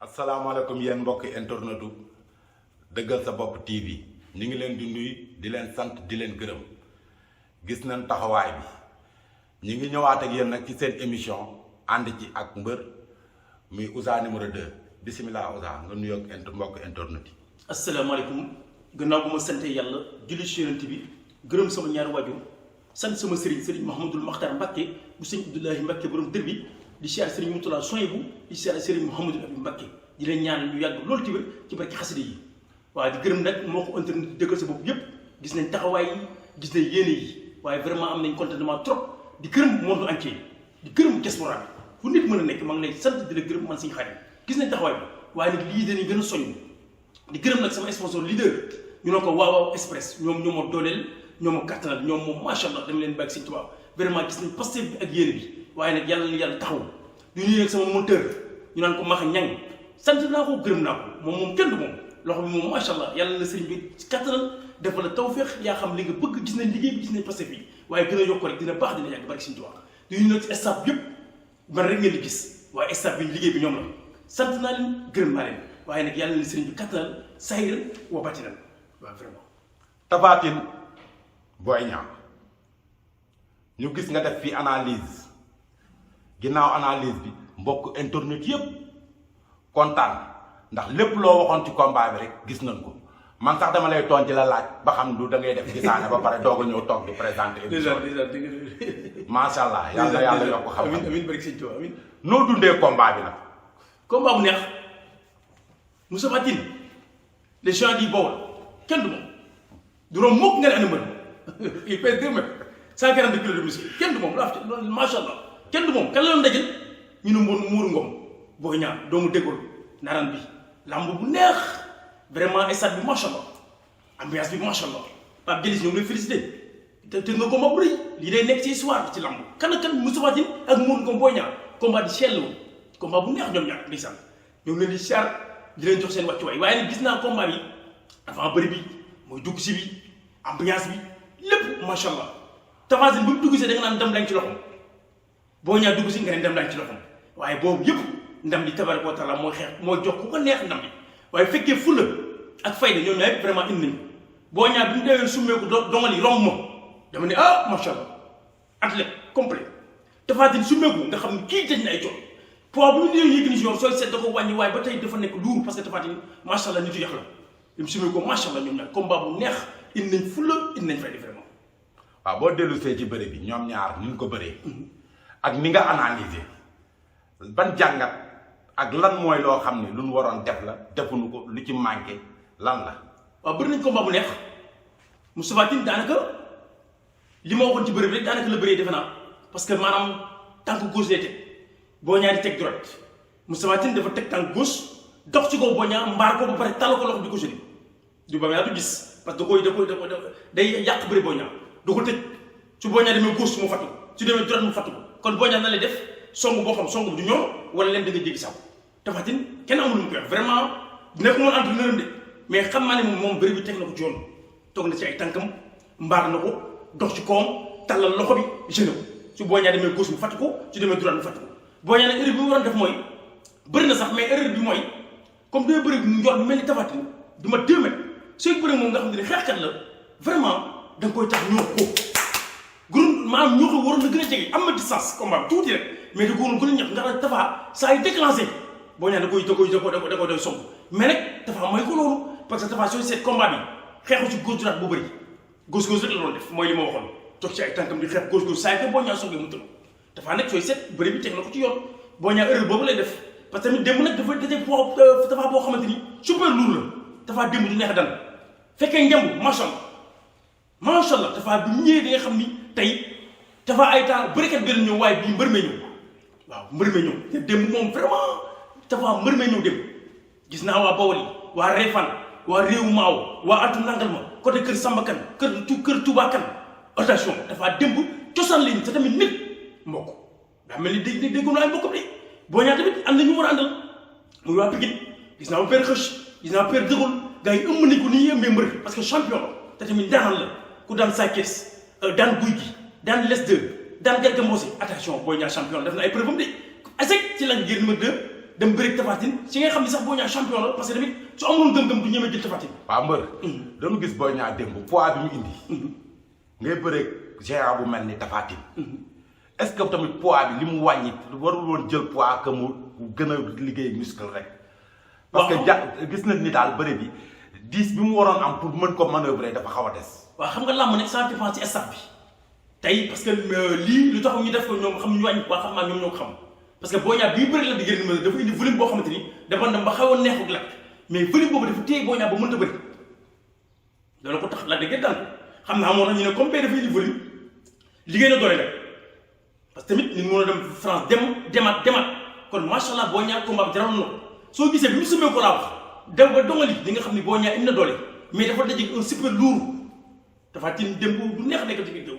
asalaamaaleykum yéen mbokki internetu dëggal sa bopp TV ñu ngi leen di nuyu di leen sant di leen gërëm gis nañ taxawaay bi ñu ngi ñëwaat ak yéen nag ci seen émission ànd ci ak mbër muy Ouza numéro 2 bisimilah Ouza nga nuyoog mbokk internet yi. asalaamaaleykum gannaaw bu ma sante yàlla julli ci yonent bi gërëm sama ñaari waajur sant sama sëriñ Mouhamadul Makhtar Mbacké bu sëñ Abdoulahi Mbacké borom dër bi di siyaar sëriñ Moutala Soyebu di siyaar sëriñ Mouhamadul Abib Mbacké di leen ñaan ñu yàgg loolu ci ci barki xasida yi waaye di gërëm nag moo ko internet di dëggal sa bopp yépp gis nañ taxawaay yi gis nañ yéene yi waaye vraiment am nañ contentement trop di gërëm monde entier di gërëm diaspora bi fu nit mën a nekk maa ngi lay sant di la gërëm man suñu xarit gis nañ taxawaay bi waaye nag lii dañuy gën a soññ di gërëm nag sama sponsor leader ñu ne ko waaw express ñoom ñoo ma dooleel ñoo ma kattanal ñoom moom macha allah dama leen bàyyi Sëñ Tuubaa vraiment gis nañ pasté bi ak yéene bi waaye nag yàlla na yàlla taxaw ñu nuyu nag sama monteur ñu naan ko Maxa Ñang sant naa ko gërëm naa ko moom kenn du moom loxo bi moom macha allah yàlla na sëriñ bi kattanal defal la tawféex yaa xam li nga bëgg gis nañ liggéey bi gis nañ passé fii waaye gën a yokk rek dina baax dina yàgg barki Sëriñ Tuubaa di ñu nag ci staff yëpp man rek ngeen di gis waaye staff bi liggéey bi ñoom la sant naa leen gërëm naa leen waaye nag yàlla na sëriñ bi kattanal sahiran wa batinan waaw vraiment. Tapha Tine Boy Niang ñu gis nga def fi analyse ginnaaw analyse bi mbokk internet yëpp kontaan ndax lépp loo waxoon ci combat bi rek gis nañ ko man sax dama lay toon ci la laaj ba xam du da ngay def gisaane ba pare doog a ñëw toog di présenter émission macha allah yàlla yokk xam amiin barke Sëñ Tuubaa amiin noo dundee combat bi nag. combat bu neex Moustapha Tine les gens di Bawol kenn du moom du doon mukk nga ne ana mbër il pèse 2 mètres 142 kilos de muscle kenn du moom loolu macha allah kenn du moom kan la doon dajal ñu ne muuru ngom Boy Niang doomu déggul naran bi lamb bu neex vraiment stade bi macha allah ambiance bi macha allah Pape Delis ñoo ngi lay félicité te nga combat bu rëy lii day nekk ci histoire ci lamb kan Moustapha Tine ak muuru ngom Boy Niang combat di sell woon combat bu neex ñoom ñaar ndeysaan ñoo ngi leen di siyaar di leen jox seen wàccuwaay waaye nag gis naa combat bi avant bëri bi mooy dugg si bi ambiance bi lépp macha allah Tapha Tine bu mu dugg si da nga naan ndam lañ ci loxom Boy Niang dugg si nga ne ndam lañ ci loxom waaye boobu yëpp ndam li tabaraka wa taala mooy xeex mooy jox ku ko neex ndam li waaye fekkee fulla ak fayda ñoom ñaar vraiment indi nañu Boy Niang bi mu demee summeeku dongal yi romb ma dama ne ah macha allah athlète complet Tapha Tine summeeku nga xam ne kii tëj na ay coono poids bu ñu nee yëg ni si yoon sooy seet da ko wàññi waaye ba tey dafa nekk luur parce que Tapha Tine macha allah nitu yax la lim summeeku macha allah ñoom ñaar combat bu neex indi nañ fulla indi nañ fayda vraiment. waaw boo dellu see ci bëri bi ñoom ñaar ni ñu ko bëree ak ni nga analyser ban jàngat ak lan mooy loo xam ne lu ñu waroon def la defuñu ko lu ci manqué lan la. waaw bëri nañ combat bu neex Moustapha Tine daanaka li ma waxoon ci bëri bi rek daanaka la bëree defe naa parce que maanaam tànk gauche lay teg Boy Niang di teg droite Moustapha Tine dafa teg tànk gauche dox ci kaw Boy Niang mbaar ko ba pare tàll ko loxo di ko jëli du ba du gis parce que da koy day yàq bëri Boy Niang du ko tëj su Boy Niang demee gauche mu fattu su demee droite mu fattu ko kon Boy Niang na lay def song boo xam song bi du ñor wala leen da nga jéggi saw Tapha Tine kenn amul lu mu koy wax vraiment nekk moon entraîneur de mais xam naa ne moom bëri bi teg na ko ci yoon toog na ci ay tànkam mbaar na ko dox ci kawam tàllal loxo bi gêné ko su Boy Niang demee gauche mu fattu ko su demee droite mu fattu ko Boy Niang nag erreur bi mu waroon def mooy bëri na sax mais erreur bi mooy comme dama bëri njor bi mel ni Tapha Tine du ma 2 mètres sooy bëri moom nga xam ne xeexkat la vraiment da nga koy tax ñoo ko gurun maanaam ñoo ko waroon na gën a jege am na distance combat bi tuuti rek mais da ko waroon gën a ñax ndax Tapha saa yu déclenché Boy Niang da koy doy song mais nag Tapha mooy ko loolu parce que Tapha sooy seet combat bi xeexu ci gauche droite bu bëri gauche rek la doon def mooy li ma waxoon toog ci ay tànkam di xeex gauche saa yu ko Boy Niang songee mu tënk Tapha nag sooy seet bëri bi teg na ko ci yoon Boy Niang erreur boobu lay def parce que tamit démb nag dafa daje Tapha boo xamante ni super lourd la Tapha démb du neex a dal fekkee njamb macha allah Tapha bi ñëwee di nga xam ni tey Tapha ay temps bërikat benn ñëw waaye bii mbër mee ñëw waaw mbër mee ñëw te démb moom vraiment Tapha mbër mee ñëw dem gis naa waa Bawol yi waa Réfane waa réewu Maaw waa atu nangal ma côté kër Sambakan kër Touba Kan attention Tapha démb cosaan lañu te tamit nit mbokk daa mel ni dégg naa ay mbokkam de Boy Niang tamit am na ñu war a àndal muy waa Pikine gis naa père xëch gis naa père dëgul gars yi ëmb nañ ko ni ëmbee mbër parce que champion la te tamit ndaanaan la ku daan Sa Thiès daan Gouye Gui daan Les 2 daan Garga Mbossé attention Boy Niang champion la def na ay preuve am de asec ci lañ génn numéro 2 dem bëri Tapha Tine ci nga xam ni sax Boy Niang champion la parce que tamit su amuloon gëm-gëm du ñemee jël Tapha Tine. waaw mbër. dañu gis Boy Niang démb poids bi mu indi. ngay bëreeg géant bu mel ni Tapha Tine. est-ce que tamit poids bi li mu wàññi warul woon jël poids que mu gën a liggéey muscle rek. parce que gis nañ ni daal bëre bi 10 bi mu waroon am pour mën ko manœuvrer dafa xaw a des. waaw xam nga làmb nag ça dépend ci staff bi tey parce que lii lu tax ñu def ko ñoom xam ñu wàññi waa xam naa ñoom ñoo ko xam parce que Boy Niang bii bëri la di gën a dafa indi volume boo xamante ni dafa dem ba xaw a neexul lakk mais volume boobu dafa téye Boy Niang ba mënta bëri loolu ko tax la dëgg dal xam naa moo tax ñu ne comme bee dafa indi volume liggéey na doole nag parce que tamit ni mu mën a dem France demaat kon macha allah Boy Niang combat bi jaral na ko soo gisee bi mu sumee ko laa wax dem ba dongali di nga xam ni Boy Niang indi na doole mais dafa daje un super lourd dafa tin dem bu neex nekk ci biir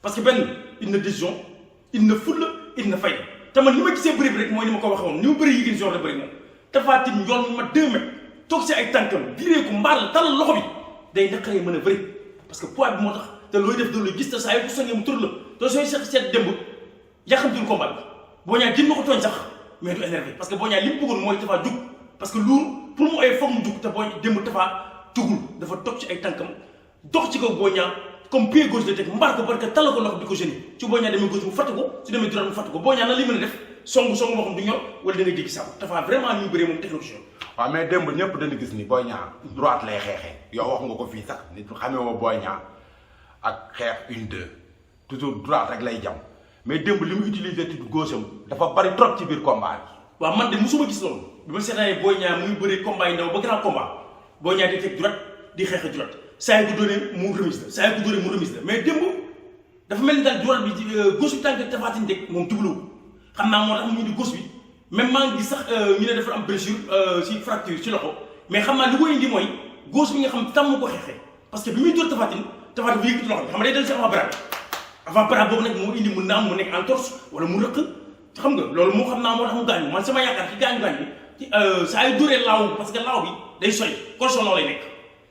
parce que benn indi na décision indi na fulla indi na fay te man li ma gisee bëri bi rek mooy ni ma ko waxee woon ni mu bëri Yékini genre la bëri moom Tapha Tine yoon ma 2 mètres toog si ay tànkam diree ko mbaal talal loxo bi day naqaree mën a bëri parce que poids bi moo tax te looy def da looy gis te saa yu ko songee mu tër la te sooy seet démb yàqamtul combat bi Boy Niang jëm na ko tooñ sax mais du énervé parce que Boy Niang li mu bëggoon mooy Tapha jug parce que lourd pour mu ay foog mu jug te booy démb Tapha jugul dafa toog ci ay tànkam dox ci kaw Boy Niang comme pied gauche la teg mbaar ko parce que talla ko loxo di ko gêné ci Boy Niang demee gauche mu fatt ko su demee droite mu fatt ko Boy Niang nan li mën a def song moo xam du ñor wala da ngay dégg sàmm Tapha vraiment ñu bëree moom technologie. waaw mais démb ñëpp dañu gis ni Boy Niang droite lay xeexee yow wax nga ko fii sax nit xamee woo Boy Niang ak xeex 1-2 toujours droite rek lay jam mais démb li mu utilisé ci gauche am dafa bari trop ci biir combat bi. waaw man de musuma gis loolu bi ma seetaanee Boy Niang muy bëree combat yi ndaw ba grand combat Boy Niang di teg droite di xeex droite saa yu ko dóoree mu remise la saa yu ko dóoree mu remise la mais démb dafa mel ni daal droite bi gauche bi tànk Tapha Tine dégg moom jubluwul xam naa moo tax mu indi gauche bi même maa ngi gis sax ñu ne dafa am blessure ci fracture ci loxo mais xam naa li ko indi mooy gauche bi nga xam tam ko xeexee parce que bi muy dóor Tapha Tine bi yëkkati loxo bi xam nga day dal ci avant-bras boobu nag moo indi mun na am mu nekk en torse wala mu rëq xam nga loolu moo xam naa moo tax mu gaañu man sama yaakaar ci gaañu bi ci saa yu dóoree laaw parce que laaw bi day sori corson lay nekk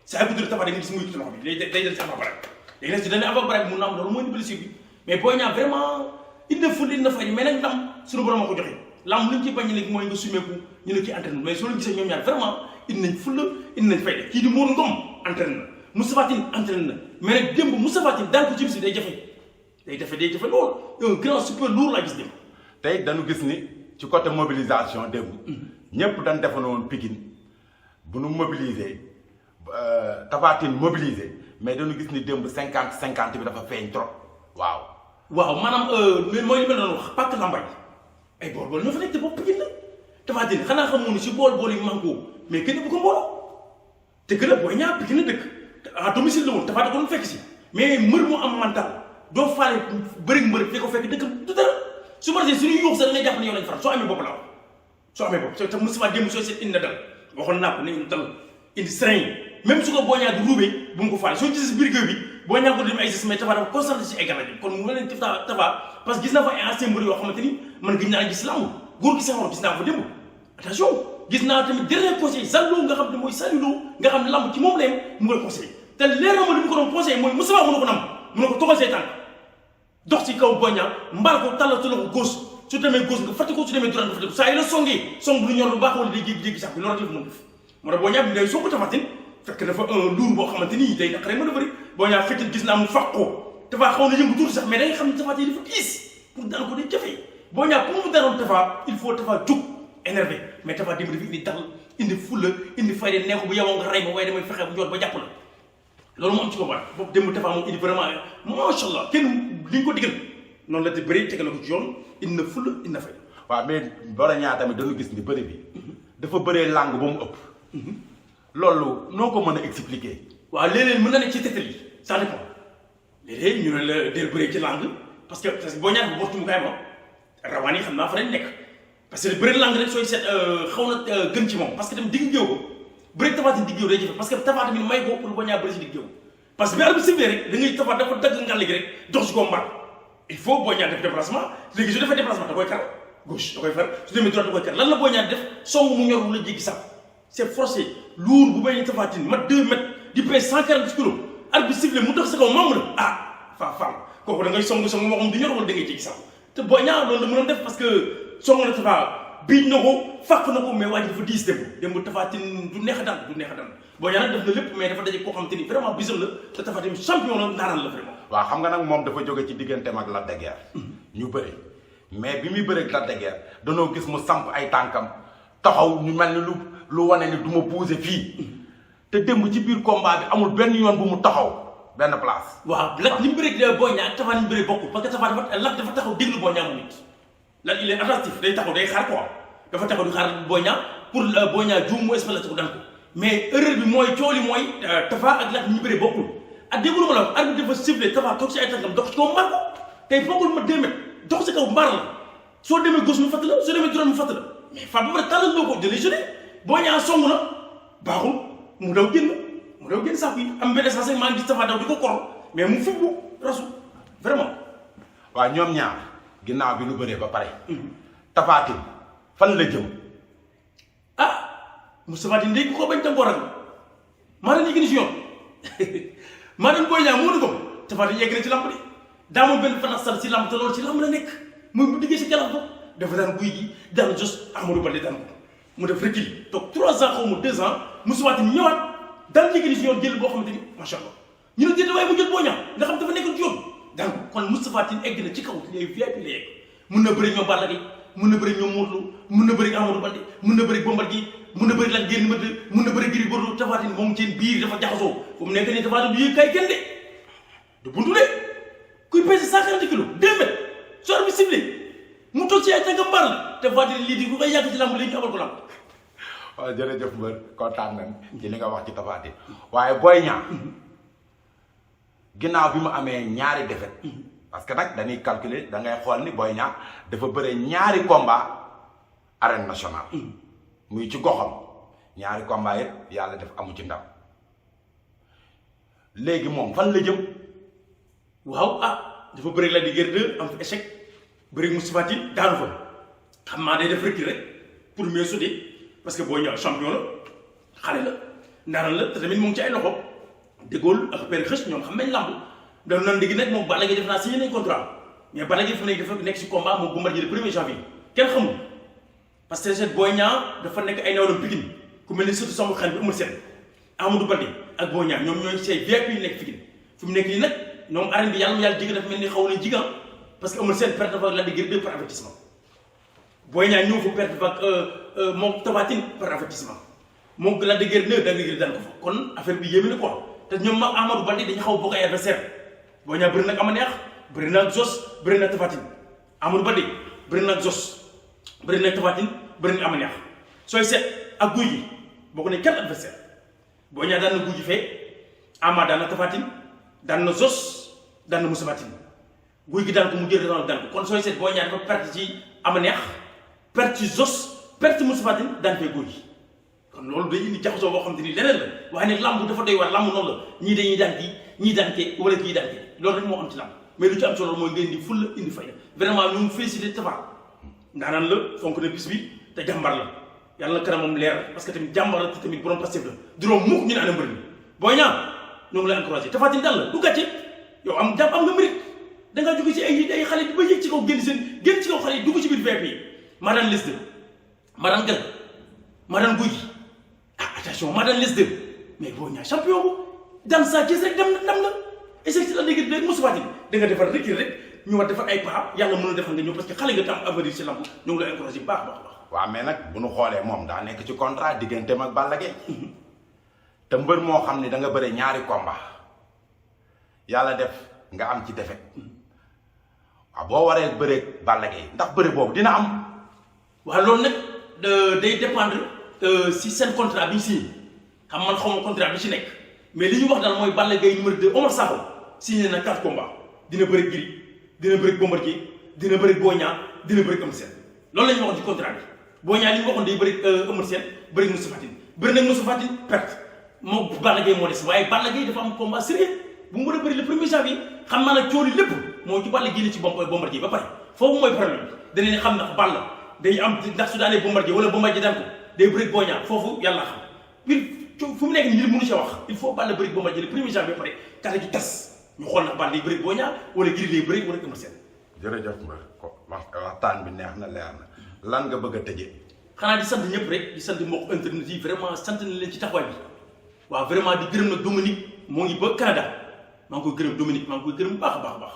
saa yu ko dóoree Tapha da nga gis muy yëkkati loxo bi day dal ci avant-bras léegi nag si dañuy avant-bras bi mun na am loolu moo indi blessure bi mais Boy Niang vraiment indi na ful indi na fay mais nag ndam suñu borom moo ko joxe lam li ñu ci bañ léegi mooy nga sumeeku ñu ne kii entraîne mais soo leen gisee ñoom ñaar vraiment indi nañ fulla indi nañ fay kii di Modou Ngom entraîne na Moustapha Tine entraîne na mais nag démb Moustapha Tine daan ko ci bis day jafe loolu un grand super lourd laa gis démb tey dañu gis ni ci côté mobilisation démb ñëpp dañ defoon woon Pikine bu nu mobiliser Tapha Tine mobiliser mais dañu gis ni démb 50-50 bi dafa feeñ trop waaw maanaam mooy li ma doon wax pàcc lambay ay bool ñoo fa nekk te bopp Pikine la Tapha Tine xanaa xamoon ni si bool yi manko mais kenn bu ko mbooloo te gën a Boy Niang Pikine la dëkk à domicile la woon Tapha da ko doon fekk si mais mbër mu am mental doo faale bëri mbër fi ko fekk dëkk du dara su ma desee suñuy yuux sax da ngay jàpp ne yow lañ faral soo amee bopp la wax soo amee bopp te Moustapha démb soo seet indi na dal waxoon naa ko ne indi dal indi serein même su ko Boy Niang du ruubee bu mu ko faale soo gisee si biir géew bi Boy Niang ko dem ay gis mais Tapha dafa concentré si ay gàllankoor kon mu mel ne Tapha parce que gis naa fa ay ancien mbër yoo xamante ni man gis naa gis lamb góor gi saxoon gis naa fa démb attention gis naa tamit dernier conseil Zallo nga xam ne mooy Salilo nga xam ne lamb ci moom la yem mu koy conseillé te leer na ma li mu ko doon conseillé mooy Moustapha mën na ko nam mën na ko togal say tànk dox ci kaw Boy Niang mbaal ko tàllal sa loxo gauche su demee gauche nga fàtte ko su demee droite nga fàtte ko saa yi la songee song bu ñor lu baax wala day jéggi sax bi loolu rek la mën def moo tax Boy Niang bi day song Tapha Tine fekk dafa un lourd boo xamante ni day naqaree mën a bëri Boy Niang fekk gis naa mu fàq ko Tapha xaw na yëngu tuuti sax mais da nga xam ne Tapha Tine dafa diis pour daan ko day jafe Boy Niang pour mu daanoon Tapha il faut Tapha jug énervé mais Tapha démb dafa indi dal indi fulla indi fayda neexu bu yaboo nga rey ma waaye damay fexe bu njoot ba jàpp la loolu moo am ci combat boobu démb Tapha moom indi vraiment macha allah kenn li ñu ko digal noonu la te bëri tegal ko ci yoon indi na fulla indi na fay. waaw mais Boy Niang tamit dañu gis ni bëri bi dafa bëree làng ba mu ëpp. loolu noo ko mën a expliquer. waaw léeg-léeg mën na ne ci tëttal yi ça dépend léeg-léeg ñu ne la del bëree ci làng parce que Boy Niang bu bortu mu kaay moom rawaan yi xam naa fa lañ nekk parce que bëri làng rek sooy seet xaw na gën ci moom parce que tamit digg géew ko bëri Tapha Tine digg géew day jafe parce que Tapha tamit may ko pour Boy Niang bëri si digg géew parce que bi arbitre sifflé rek da ngay Tapha dafa dagg ngàll gi rek dox si ko mbaat il faut Boy Niang def déplacement léegi su defee déplacement da koy kar gauche da koy far su demee droite da koy kar lan la Boy Niang def song mu ñor wala jéggi sax c'est forcé lourd bu bay Tapha Tine mat 2 mètres di pèse 140 kilos arbitre sifflé mu dox sa kaw membre ah fa kooku da ngay song moo xam du ñor wala da ngay jéggi sax te Boy Niang loolu la mënoon def parce que song na Tapha biij na ko fàq na ko mais waa ji dafa diis démb Tapha Tine du neex a daan Boy Niang nag def na lépp mais dafa daje koo xam te ni vraiment bisam la te Tapha Tine champion la naaraan la vraiment. waaw xam nga nag moom dafa jóge ci digganteem ak Lac de Guiers ñu bëri mais bi muy bëreeg Lac de Guiers danoo gis mu samp ay tànkam taxaw ñu mel ni lu wane ni du ma bouger fii te démb ci biir combat bi amul benn yoon bu mu taxaw benn place. waaw Lac li mu bëreeg Boy Niang ak Tapha ni mu bëree bokkul parce que Tapha Lac dafa taxaw déglu Boy Niang mu nit Lac il est attentif day taxaw day xaar quoi dafa taxaw di xaar Boy Niang pour Boy Niang juum mu espérer ko daan ko mais erreur bi mooy cooli mooy Tapha ak Lac ni ñu bëree bokkul ak déglu ma la arbitre dafa sifflé Tapha toog si ay tànkam dox ci kaw mbaar ko tey foogul ma 2 mètres dox si kaw mbaar la soo demee gauche mu fatt la soo demee droite mu fatt la mais fa ba pare tàllal loo ko jëlee jeune Boy Niang song na baaxul mu daw génn saako yi am benn sens maa ngi gis Tapha daw di ko kor mais mu fubbu rasu vraiment. waaw ñoom ñaar ginnaaw bi lu bëree ba pare. Tapha Tine fan la jëm. Moustapha Tine léegi ko bañ tam boral maa leen yegg ni si yoon maa leen Boy Niang moo di ko Tapha Tine yegg na ci lamb de daamul benn fanasal si lamb te loolu ci lamb la nekk muy bu diggee si galam ko dafa daan guy gi daan jos Amadou Baldé daan ko mu def recul toog 3 ans xaw ma 2 ans Moustapha Tine ñëwaat daan yegg ni si yoon jël boo xamante ni macha allah ñu ne déedéet waaye mu jël Boy Niang nga xam dafa nekkoon ci yoon daan ko kon Moustapha Tine egg na ci kaw léegi VIP la yegg mun na bëri ñoom Balla Gaye mun na bëri ñoom Modou Lô mun na bëri Amadou Baldé mun na bëri Bombardier mun na bëri Lac de Guiers mun na bëri Gris Bordeaux Tapha Tine moom seen biir dafa jaxasoo fu mu nekk nii Tapha Tine du yëg kay kenn de du buntu de kuy pèse 140 kilos 2 mètres soo bi ciblé mu toog ci ay tànk mbar la Tapha Tine lii di ku koy yàgg ci lamb léegi ñu abal ko lamb. waaw jërëjëf mbër kontaan nañ ci li nga wax ci Tapha Tine waaye Boy Niang ginnaaw bi mu amee ñaari défaite parce que nag dañuy calculer da ngay xool ni Boy Niang dafa bëre ñaari combat arène nationale muy ci goxam ñaari combat yëpp yàlla def amu ci ndam léegi moom fan la jëm. waaw dafa bëri Lac de Guiers 2 am fi échec bëri Moustapha Tine daanu fa xam naa day def recul rek pour mieux sauter parce que Boy Niang champion la xale la ndaanaan la te tamit mu ngi ci ay loxo déggool ak père xës ñoom xam nañ lamb doon nan dégg nag moom Balla Gaye def naa signé nañ contrat mais Balla Gaye dafa nekk ci combat moom Bombardier le 1er janvier kenn xamul parce que Boy Niang dafa nekk ay nawlam Pikine ku mel ni surtout sama xel bi amul seen Amadou Baldé ak Boy Niang ñoom ñooy say VIP yi nekk Pikine fi mu nekk nii nag ñoom arène bi yàlla jigéen dafa mel ni xaw na jigan parce que amul seen perte dafa Lac de Guiers 2 par avertissement Boy Niang ñëw fa perte ba moom Tapha Tine par avertissement moom Lac de Guiers 2 daan ko fa kon affaire bi yéeme na quoi te ñoom mag Amadou Baldé dañu xaw a bokk ay adversaire Boy Niang bëri nag ama neex bëri na ak Zos bëri na Tapha Tine Amadou Baldé bëri na ak Zos bëri na Tapha Tine bëri na ama neex sooy seet ak guy gi bokk nañ 4 adversaire Boy Niang daan na guy gi fee Ama daan na Tapha Tine daan na Zos daan na Moustapha Tine guy gi daan ko mu jël revanche daan ko kon sooy seet Boy Niang dafa perte ci ama neex perte ci Zos perte Moustapha Tine daan fee guy gi kon loolu day indi jaxasoo boo xam te ni leneen la waaye nag lamb dafa doy war lamb noonu la ñii dañuy daan kii ñii daan kee wala kii daan kee loolu rek moo am ci lamb mais lu ci am solo mooy nga indi ful la indi fayda vraiment ñu ngi félicité Tapha ndaanaan la fonk na bis bi te jàmbar la yàlla na kanamam leer parce que tamit jàmbar la te tamit borom Pastef la juróom mukk ñu ne ana mbër mi Boy Niang ñoo ngi lay encouragé Tapha Tine dal la du gàcce yow am nga mérite da ngaa jóge ci ay xale ba yëg ci kaw génn ci kaw xale yi dugg ci biir VIP yi maa daan les deux maa daan gal maa daan guy gi attention maa daan les deux mais Boy Niang champion bu daan saa gis rek dem na échec ci la dégg rek Moustapha Tine da nga defar rek ñu war defar ay pas yàlla mën a defal nga ñëw parce que xale nga tam avenir ci lamb ñoo ngi lay encouragé baax. waaw mais nag bu ñu xoolee moom daa nekk ci contrat digganteem ak Balla Gaye te mbër moo xam ne da nga bëre ñaari combat yàlla def nga am ci défaite waaw boo waree bëre Balla Gaye ndax bëre boobu dina am. waaw loolu nag day dépendre si seen contrat bi ñu signé xam man xaw ma contrat bi ci nekk mais li ñu wax daal mooy Balla Gaye numéro 2 Omar Sakho signé na 4 combats dina bëre Gris dina bëre Bombardier dina bëre Boy Niang dina bëre Eumeu Sène loolu la ñu waxoon ci contrat bi Boy Niang li ñu waxoon day bëre Eumeu Sène bëre Moustapha Tine bëre nag Moustapha Tine perte moom Balla Gaye moo des waaye Balla Gaye dafa am combat sérieux bu mu war a bëri le 1er janvier xam naa nag cooli lépp moo ci Balla génne ci Bombardier ba pare foofu mooy problème bi danañ xam ndax Balla day am ndax su daanee Bombardier wala Bombardier daan ko day bëri Boy Niang foofu yàlla xam fu mu nekk nii nit mënu ci wax il faut Balla bëri Bombardier le premier janvier ba pare kàlla gi tas ñu xool ndax Balla day bëri Boy Niang wala Gris lay bëri wala Eumeu Sène. jërëjëf mbër ko waxtaan bi neex na leer na lan nga bëgg a tëjee. xanaa di sant ñëpp rek di sant mbokk internet yi vraiment sant nañ leen ci taxawaay bi waaw vraiment di gërëm nag Dominique moo ngi ba Canada maa ngi koy gërëm Dominique maa ngi koy gërëm bu baax a baax a baax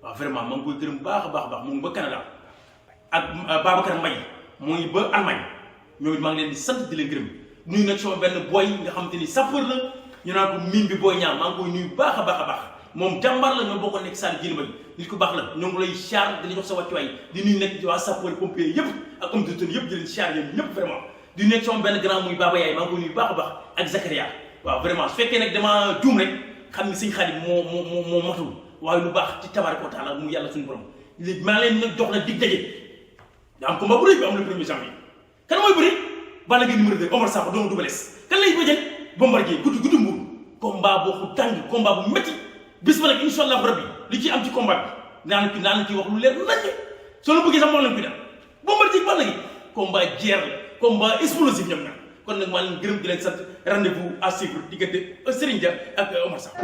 waaw vraiment maa ngi koy gërëm bu baax a baax a baax moo ngi ba Canada ak Babacar Mbaye moo ngi ba Allemagne ñoom it maa ngi leen di sant di leen gërëm nuyu nag sama benn boy nga xamante ni sapeur la ñu naan ko mim bi Boy Niang maa ngi koy nuyu baax a baax a baax moom jàmbaar la ñoom boo ko nekk Sall jili bay nit ku baax la ñoo ngi lay char dina jox sa wàccuwaay di nuyu nekk waa sapeur pompier yëpp ak homme de tenue yëpp di leen char yéen ñëpp vraiment di nekk sama benn grand muy Baba Yaay maa ngi koy nuyu baax a baax ak Zakaria waaw vraiment su fekkee nag dama juum rek xam ni sëñ Xaadim moo matul waaye lu baax ci tabaaraka wa taala mu yàlla suñu borom léegi maa leen nag jox na dig daje da am combat bu rëy bi am le premier janvier kan mooy bëri Balla Gaye numéro 2 Omar Sakho doomu Double Less kan lay bëjën Bombardier guddi mbuur combat boo tàng combat bu métti bis ba nag incha allah rabbi li ci am ci combat bi naa leen ci wax lu leer nañ soo la bëggee sax moom lañ koy def Bombardier Balla Gaye combat jeer la combat explosif ñoom nag kon nag maa leen gërëm di leen sant rendez-vous à suivre diggante Serigne Dia ak Omar Sakho